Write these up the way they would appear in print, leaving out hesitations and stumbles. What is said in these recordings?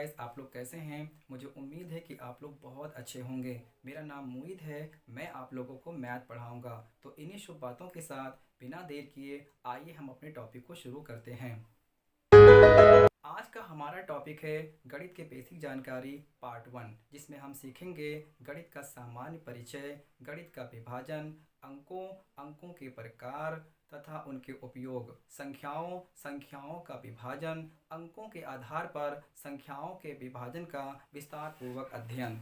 Guys, आप लोग कैसे हैं? मुझे उम्मीद है कि आप लोग बहुत अच्छे होंगे। मेरा नाम मुईद है। मैं आप लोगों को मैथ पढ़ाऊंगा। तो इन्हीं शुभ बातों के साथ बिना देर किए आइए हम अपने टॉपिक को शुरू करते हैं। आज का हमारा टॉपिक है गणित के बेसिक जानकारी पार्ट 1, जिसमें हम सीखेंगे गणित का सामान्य परिचय, गणित का विभाजन, अंकों के प्रकार तथा उनके उपयोग, संख्याओं का विभाजन, अंकों के आधार पर संख्याओं के विभाजन का विस्तार पूर्वक अध्ययन।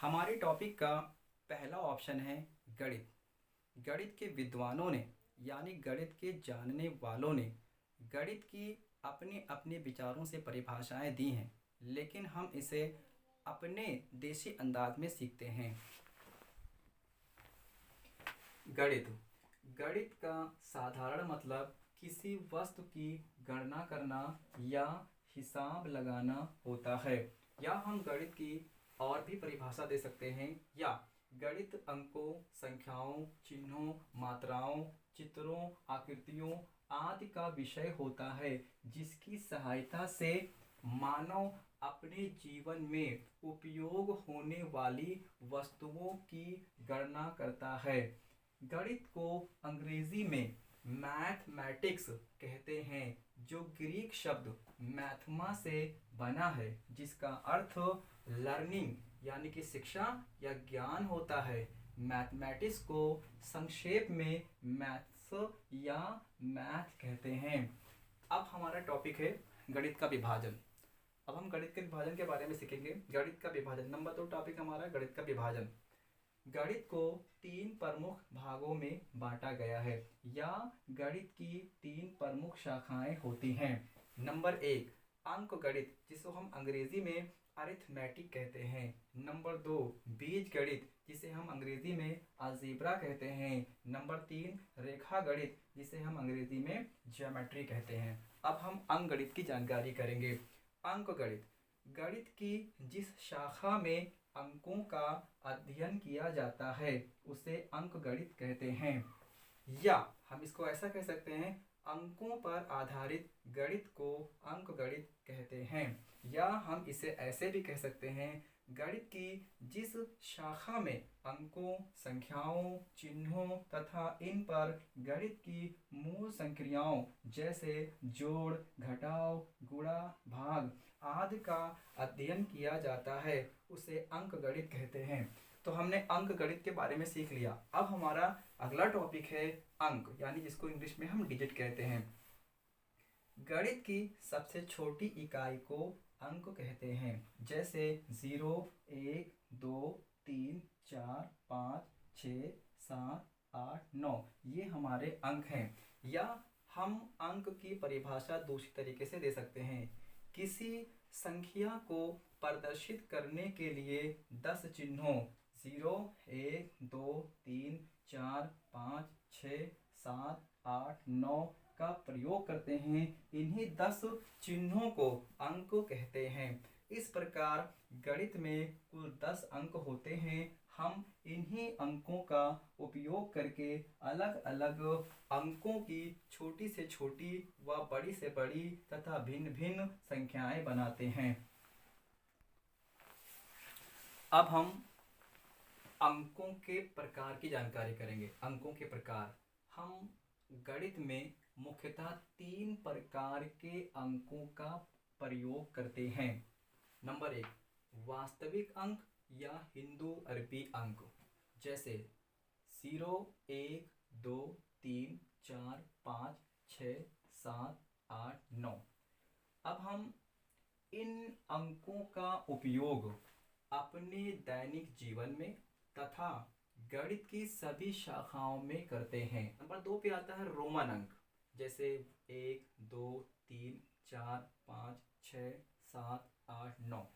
हमारे टॉपिक का पहला ऑप्शन है गणित। गणित के विद्वानों ने यानी गणित के जानने वालों ने गणित की अपने अपने विचारों से परिभाषाएं दी हैं, लेकिन हम इसे अपने देसी अंदाज में सीखते हैं। गणित का साधारण मतलब किसी वस्तु की गणना करना या हिसाब लगाना होता है। या हम गणित की और भी परिभाषा दे सकते हैं। या गणित अंकों, संख्याओं, चिन्हों, मात्राओं, चित्रों, आकृतियों आदि का विषय होता है, जिसकी सहायता से मानव अपने जीवन में उपयोग होने वाली वस्तुओं की गणना करता है। गणित को अंग्रेजी में मैथमेटिक्स कहते हैं, जो ग्रीक शब्द मैथमा से बना है, जिसका अर्थ लर्निंग यानी कि शिक्षा या ज्ञान होता है। मैथमेटिक्स को संक्षेप में मैथ्स या मैथ कहते हैं। अब हमारा टॉपिक है गणित का विभाजन। अब हम गणित के विभाजन के बारे में सीखेंगे। गणित का विभाजन नंबर 2 टॉपिक हमारा है गणित का विभाजन। गणित को 3 प्रमुख भागों में बांटा गया है, या गणित की 3 प्रमुख शाखाएं होती हैं। नंबर 1 अंक गणित, जिसको हम अंग्रेजी में अरिथमेटिक कहते हैं। नंबर 2 बीज गणित, जिसे हम अंग्रेजी में अलजेब्रा कहते हैं। नंबर 3 रेखा गणित, जिसे हम अंग्रेजी में ज्योमेट्री कहते हैं। अब हम अंक गणित की जानकारी करेंगे। अंक गणित गणित की जिस शाखा में अंकों का अध्ययन किया जाता है उसे अंक गणित कहते हैं। या हम इसको ऐसा कह सकते हैं, अंकों पर आधारित गणित को अंक गणित कहते हैं। या हम इसे ऐसे भी कह सकते हैं, गणित की जिस शाखा में अंकों, संख्याओं, चिन्हों तथा इन पर गणित की मूल संक्रियाओं जैसे जोड़, घटाव, गुणा, भाग आदि का अध्ययन किया जाता है, उसे अंक गणित कहते हैं। तो हमने अंक गणित के बारे में सीख लिया। अब हमारा अगला टॉपिक है अंक, यानी जिसको इंग्लिश में हम डिजिट कहते हैं। गणित की सबसे छोटी इकाई को अंक कहते हैं, जैसे 0, 1, 2, 3, 4, 5, 6, 7, 8, 9 ये हमारे अंक हैं। या हम अंक की परिभाषा दूसरी तरीके से दे सकते हैं। किसी संख्या को प्रदर्शित करने के लिए 10 चिन्हों 0, 1, 2, 3, 4, 5, 6, 7, 8, 9 का प्रयोग करते हैं। इन्हीं 10 चिन्हों को अंक कहते हैं। इस प्रकार गणित में कुल 10 अंक होते हैं। हम इन्हीं अंकों का उपयोग करके अलग अलग अंकों की छोटी से छोटी व बड़ी से बड़ी तथा भिन्न भिन्न संख्याएं बनाते हैं। अब हम अंकों के प्रकार की जानकारी करेंगे। अंकों के प्रकार, हम गणित में मुख्यतः 3 प्रकार के अंकों का प्रयोग करते हैं। नंबर 1 वास्तविक अंक या हिंदू अरबी अंक, जैसे 0, 1, 2, 3, 4, 5, 6, 7, 8, 9। अब हम इन अंकों का उपयोग अपने दैनिक जीवन में तथा गणित की सभी शाखाओं में करते हैं। नंबर 2 पे आता है रोमन अंक, जैसे 1, 2, 3, 4, 5, 6, 7, 8, 9।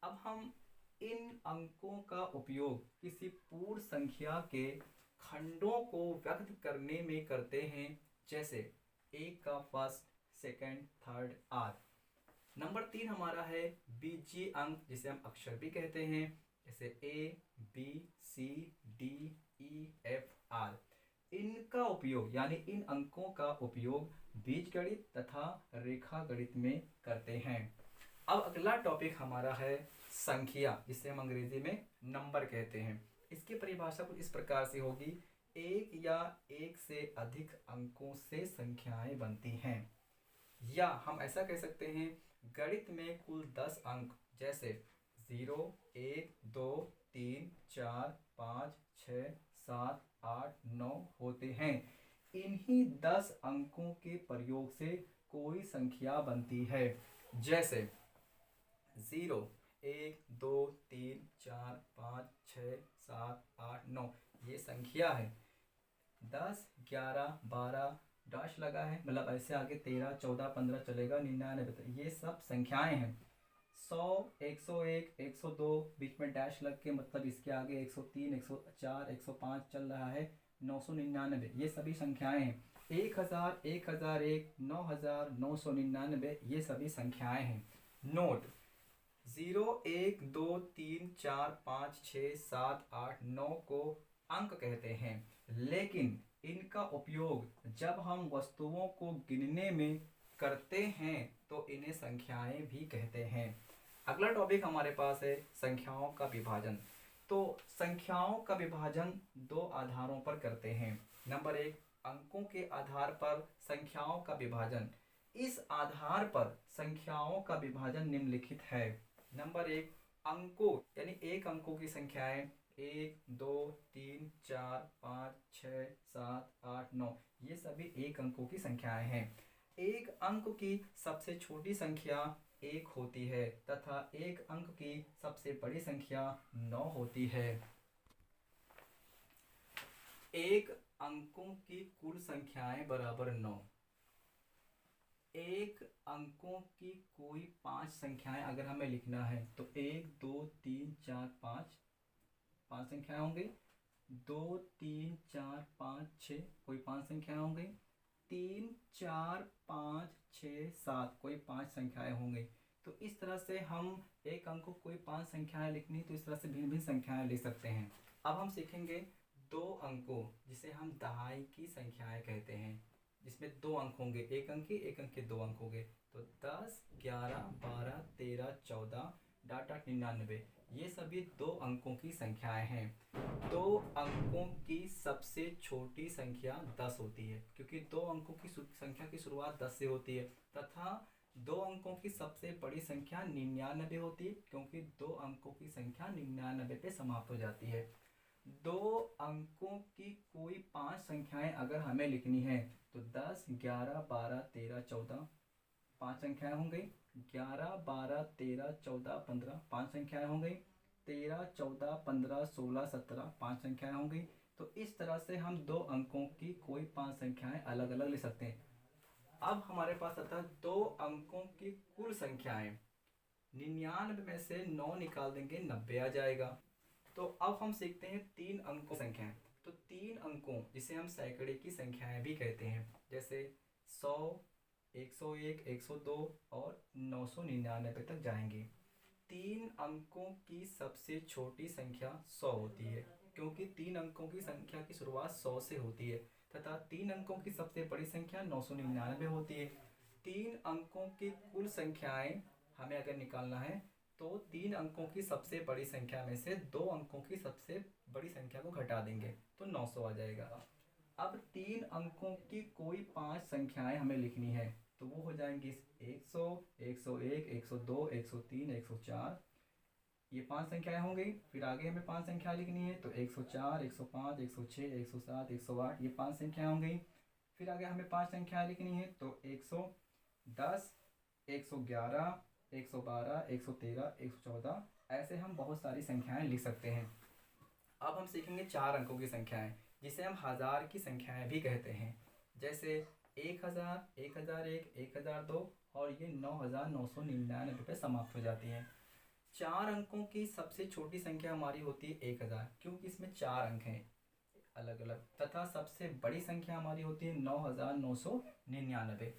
अब हम इन अंकों का उपयोग किसी पूर्ण संख्या के खंडों को व्यक्त करने में करते हैं, जैसे 1 का फर्स्ट, सेकंड, थर्ड आदि। नंबर 3 हमारा है बीजीय अंक, जिसे हम अक्षर भी कहते हैं, जैसे A, B, C, D, E, F आदि। इनका उपयोग यानी इन अंकों का उपयोग बीजगणित तथा रेखा गणित में करते हैं। अब अगला टॉपिक हमारा है संख्या, जिसे हम अंग्रेजी में नंबर कहते हैं। इसकी परिभाषा कुछ इस प्रकार से होगी, एक या एक से अधिक अंकों से संख्याएं बनती हैं। या हम ऐसा कह सकते हैं, गणित में कुल 10 अंक जैसे 0, 1, 2, 3, 4, 5, 6, 7, 8, 9 होते हैं। इन्हीं 10 अंकों के प्रयोग से कोई संख्या बनती है। जैसे 0, 1, 2, 3, 4, 5, 6, 7, 8, 9 ये संख्या है। 10, 11, 12 डैश लगा है, मतलब ऐसे आगे 13, 14, 15 चलेगा, 99, ये सब संख्याएं हैं। 100, 101, 102 बीच में डैश लग के, मतलब इसके आगे 103, 104, 105 चल रहा है, 999 ये सभी संख्याएं हैं। 1000, 1001, 9000, 999 ये सभी संख्याएं हैं। नोट, 0, 1, 2, 3, 4, 5, 6, 7, 8, 9 को अंक कहते हैं, लेकिन इनका उपयोग जब हम वस्तुओं को गिनने में करते हैं तो इन्हें संख्याएं भी कहते हैं। अगला टॉपिक हमारे पास है संख्याओं का विभाजन। तो संख्याओं का विभाजन दो आधारों पर करते हैं। नंबर 1, अंकों के आधार पर संख्याओं का विभाजन। इस आधार पर संख्याओं का विभाजन निम्नलिखित है। नंबर 1, अंकों यानी एक अंकों की संख्याएं 1, 2, 3, 4, 5, 6, 7, 8, 9 ये सभी एक अंकों की संख्याएं हैं। एक अंक की सबसे छोटी संख्या 1 होती है तथा एक अंक की सबसे बड़ी संख्या 9 होती है। एक अंकों की कुल संख्याएं बराबर 9। एक अंकों की कोई 5 संख्याएं अगर हमें लिखना है तो 1, 2, 3, 4, 5 संख्याएं होंगी। 2, 3, 4, 5, 6 कोई 5 संख्याएं होंगी। 3, 4, 5, 6, 7 कोई 5 संख्याएं होंगी। तो इस तरह से हम एक अंक को कोई 5 संख्याएं लिखनी, तो इस तरह से भिन्न भिन्न संख्याएं लिख सकते हैं। अब हम सीखेंगे दो अंकों, जिसे हम दहाई की संख्याएं कहते हैं, जिसमें 2 अंक होंगे, एक अंक के 2 अंक होंगे। तो 10, 11, 12, 13, 14 डाटा 99 ये सभी 2 अंकों की संख्याएं हैं। 2 अंकों की सबसे छोटी संख्या 10 होती है, क्योंकि 2 अंकों की संख्या की शुरुआत 10 से होती है, तथा 2 अंकों की सबसे बड़ी संख्या 99 होती है, क्योंकि 2 अंकों की संख्या 99 पे समाप्त हो जाती है। 2 अंकों की कोई 5 संख्याएं अगर हमें लिखनी है तो 10, 11, 12, 13, 14 5 संख्याएं हो गई। 11, 12, 13, 14, 15 5 संख्याएं हो गई। 13, 14, 15, 16, 17 5 संख्याएं हो गई। तो इस तरह से हम 2 अंकों की कोई 5 संख्याएं अलग अलग लिख सकते हैं। अब हमारे पास आता है 2 अंकों की कुल संख्याएं। 99 में से 9 निकाल देंगे, 90 आ जाएगा। तो अब हम सीखते हैं 3 अंकों संख्याएं। तो 3 अंकों जिसे हम सैकड़े की संख्याएं भी कहते हैं, जैसे 100, 101, 102 और 999 तक जाएंगे। 3 अंकों की सबसे छोटी संख्या 100 होती है, क्योंकि 3 अंकों की संख्या की शुरुआत 100 से होती है, तथा 3 अंकों की सबसे बड़ी संख्या 999 होती है। 3 अंकों की कुल संख्याएं हमें अगर निकालना है तो 3 अंकों की सबसे बड़ी संख्या में से 2 अंकों की सबसे बड़ी संख्या को घटा देंगे तो 900 आ जाएगा। अब 3 अंकों की कोई 5 संख्याएं हमें लिखनी है तो वो हो जाएंगी 100, 101, 102, 103, 104 ये 5 संख्याएं हो गई। फिर आगे हमें 5 संख्या लिखनी है तो 104, 105, 106, 107, 108 ये 5 संख्याएं हो गई। फिर आगे हमें 5 संख्याएं लिखनी है तो 110, 111, 112, 113, 114 ऐसे हम बहुत सारी संख्याएं लिख सकते हैं। अब हम सीखेंगे 4 अंकों की संख्याएं, जिसे हम हजार की संख्याएं भी कहते हैं, जैसे 1000, 1001, 1002 और ये 9999 पे समाप्त हो जाती हैं। 4 अंकों की सबसे छोटी संख्या हमारी होती है 1000, क्योंकि इसमें 4 अंक हैं अलग अलग, तथा सबसे बड़ी संख्या हमारी होती है 9999।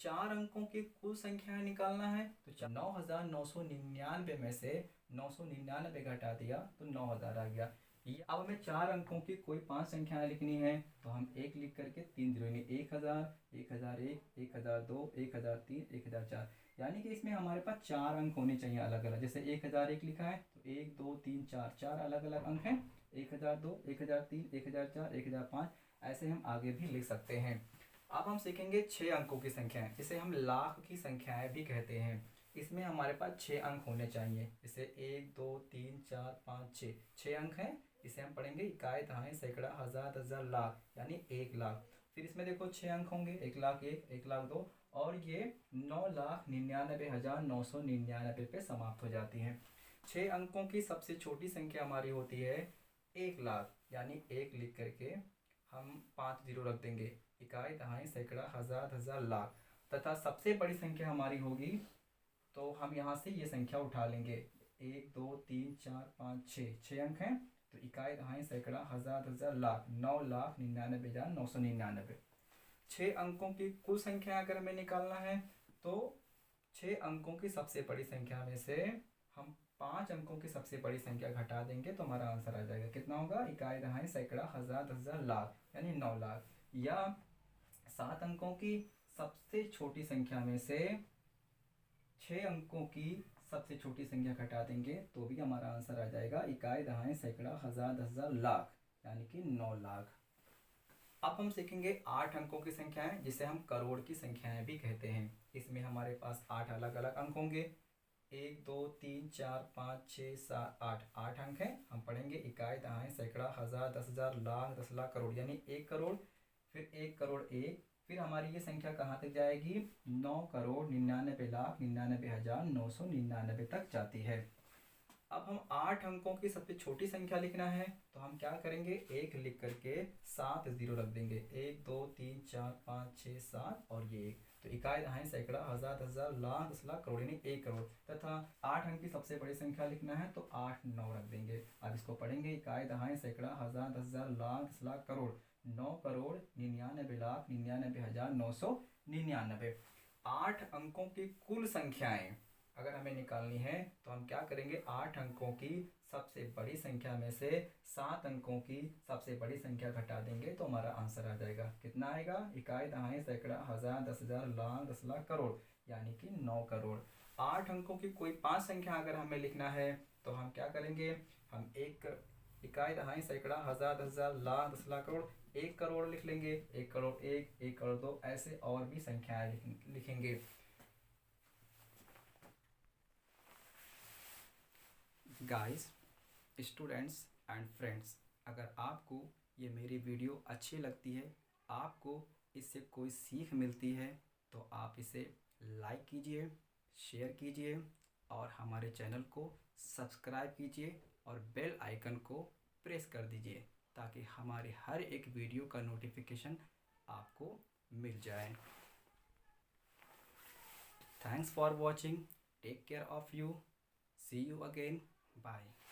4 अंकों की कुल संख्या निकालना है तो 9999 में से 999 घटा दिया तो 9000 आ गया। अब हमें 4 अंकों की कोई 5 संख्याएं लिखनी है तो हम 1 लिख करके 3 जीरो 1000, 1001, 1002, 1003, 1004 यानी कि इसमें हमारे पास 4 अंक होने चाहिए अलग अलग। जैसे 1001 लिखा है तो 1 2 3 4, 4 अलग अलग अंक हैं। 1002, 1003, 1004, 1005, ऐसे हम आगे भी लिख सकते हैं। अब हम सीखेंगे 6 अंकों की संख्याएं, जिसे हम लाख की संख्याएं भी कहते हैं। इसमें हमारे पास 6 अंक होने चाहिए। जैसे 1 2 3 4 5 6, 6 अंक हैं। इसे हम पढ़ेंगे इकाई, दहाई, सैकड़ा, हजार, दस, लाख, यानी 1 लाख। फिर इसमें देखो 6 अंक होंगे, 1 लाख 1, 1 लाख 2, और ये 9,99,999 पे समाप्त हो जाती हैं। 6 अंकों की सबसे छोटी संख्या हमारी होती है 1 लाख, यानी 1 लिख करके हम 5 जीरो रख देंगे। इकाई, दहाई, सैकड़ा, हजार, दस, लाख। तथा सबसे बड़ी संख्या हमारी होगी, तो हम यहाँ से ये संख्या उठा लेंगे। 1 2 3 4 5 6, 6 अंक हैं। तो इकाई, दहाई, सैकड़ा, हजार, दस, लाख, 9,99,999। 6 अंकों की कुल संख्या अगर हमें निकालना है तो 6 अंकों की सबसे बड़ी संख्या में से हम 5 अंकों की सबसे बड़ी संख्या घटा देंगे तो हमारा आंसर आ जाएगा। कितना होगा? इकाई, दहाई, सैकड़ा, हजार, दस, लाख, यानी 9 लाख। या 7 अंकों की सबसे छोटी संख्या में से 6 अंकों की सबसे छोटी संख्या घटा देंगे तो भी हमारा आंसर आ जाएगा। इकाई, दहाई, सैकड़ा, हजार, दस, लाख, यानी कि 9 लाख। अब हम सीखेंगे 8 अंकों की संख्याएं, जिसे हम करोड़ की संख्याएं भी कहते हैं। इसमें हमारे पास 8 अलग अलग अंक होंगे। 1 2 3 4 5 6 7 8, 8 अंक हैं। हम पढ़ेंगे इकाई, दहाई, सैकड़ा, हजार, दस, लाख, 10 लाख, करोड़, यानी 1 करोड़। फिर 1 करोड़ 1, फिर हमारी ये संख्या कहाँ तक जाएगी? 9,99,99,999 तक जाती है। अब हम 8 अंकों की सबसे छोटी संख्या लिखना है तो हम क्या करेंगे? 1 लिख करके 7 जीरो रख देंगे। 1 2 3 4 5 6 7 और ये 1। तो इकाई, दहाई, सैकड़ा, हजार, दस, लाख, 10 लाख, करोड़, यानी 1 करोड़। तथा 8 अंक की सबसे बड़ी संख्या लिखना है तो 8 9 रख देंगे। अब इसको पढ़ेंगे इकाई, दहाई, सैकड़ा, हजार, दस, लाख, 10 लाख, करोड़, 9,99,99,999। 8 अंकों की कुल संख्याएं अगर हमें निकालनी है तो हम क्या करेंगे? 8 अंकों की सबसे बड़ी संख्या में से 7 अंकों की सबसे बड़ी संख्या घटा देंगे तो हमारा आंसर आ जाएगा। कितना आएगा? इकाई, दहाई, सैकड़ा, हजार, दस, लाख, 10 लाख, करोड़, यानी कि 9 करोड़। 8 अंकों की कोई 5 संख्या अगर हमें लिखना है तो हम क्या करेंगे? हम इकाई, दहाई, सैकड़ा, हजार, दस, लाख, 10 लाख, करोड़, 1 करोड़ लिख लेंगे। 1 करोड़ 1, 1 करोड़ 2, ऐसे और भी संख्याएं लिखेंगे। गाइस, स्टूडेंट्स एंड फ्रेंड्स, अगर आपको ये मेरी वीडियो अच्छी लगती है, आपको इससे कोई सीख मिलती है, तो आप इसे लाइक कीजिए, शेयर कीजिए और हमारे चैनल को सब्सक्राइब कीजिए और बेल आइकन को प्रेस कर दीजिए ताकि हमारे हर एक वीडियो का नोटिफिकेशन आपको मिल जाए। Thanks for watching. Take care of you. See you again. Bye.